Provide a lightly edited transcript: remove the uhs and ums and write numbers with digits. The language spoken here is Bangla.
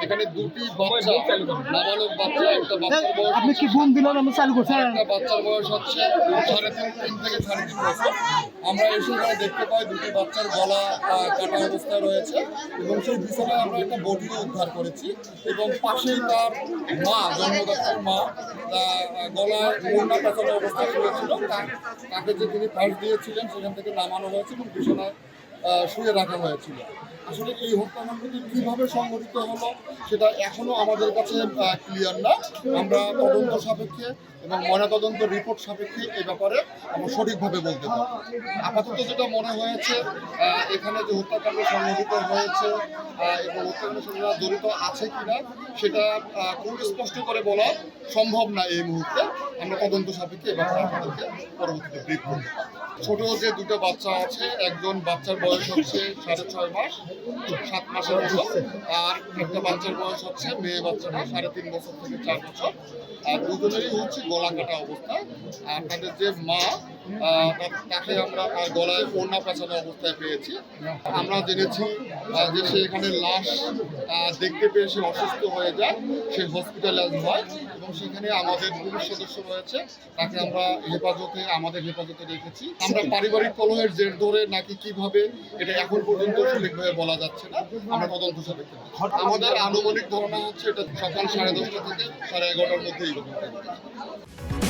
এখানে দুটি বাচ্চা, নাবালক বাচ্চা, একটা বাচ্চার বয়স আপনি কি বুম দিলেন আমি চালু করছি একটা বাচ্চার বয়স হচ্ছে 3.5 থেকে 3.5 বছর। আমরা এসে এখানে দেখতে পাই দুটি বাচ্চার গলা কাটা অবস্থায় রয়েছে এবং সেই বিছানায় আমরা একটা বডিও উদ্ধার করেছি এবং পাশেই তার মা, জন্মদাতার মা গলায় ওড়না পেঁচানো অবস্থায় রয়েছিল। তাকে যে তিনি ফাঁস দিয়েছিলেন সেখান থেকে নামানো হয়েছে এবং বিছানায় শুয়ে রাখা হয়েছিল। আসলে এই হত্যাকাণ্ডটি কীভাবে সংঘটিত হলো সেটা এখনও আমাদের কাছে ক্লিয়ার না। আমরা তদন্ত সাপেক্ষে এবং ময়নাতদন্ত রিপোর্ট সাপেক্ষে এই ব্যাপারে আমরা সঠিকভাবে বলতে পারি। আপাতত যেটা মনে হয়েছে এখানে যে হত্যাকাণ্ড সংঘটিত হয়েছে এবং হত্যাকাণ্ডের সঙ্গে জড়িত আছে কিনা সেটা খুব স্পষ্ট করে বলা সম্ভব না এই মুহূর্তে। আমরা তদন্ত সাপেক্ষে এই ব্যাপারে আপনাদেরকে পরবর্তীতে ব্রিফ করতে পারি। ছোট যে দুটো বাচ্চা আছে, একজন বাচ্চার বয়স হচ্ছে 6.5 মাস, 7 মাসের মতো, আর একটা বাচ্চার বয়স হচ্ছে মেয়ে বাচ্চাটা 3.5 বছর থেকে 4 বছর। আর দুজনেরই হচ্ছে গলা কাটা অবস্থা। আর তাদের যে মা তাকে আমরা তার গলায় ওড়না পেঁচানো অবস্থায় পেয়েছি। আমরা জেনেছি যে সে এখানে লাশ দেখতে পেয়ে সে অসুস্থ হয়ে যায়, সে হসপিটালাইজ হয় এবং সেখানে আমাদের পুলিশ সদস্য রয়েছে, তাকে আমরা আমাদের হেফাজতে রেখেছি। আমরা পারিবারিক কলহের জের ধরে নাকি কিভাবে এটা এখন পর্যন্ত সঠিকভাবে বলা যাচ্ছে না, আমরা তদন্ত সাপেক্ষে। আমাদের আনুমানিক ধারণা হচ্ছে এটা সকাল 10:30 থেকে 11:30 মধ্যে এই ঘটনাটা ঘটেছে।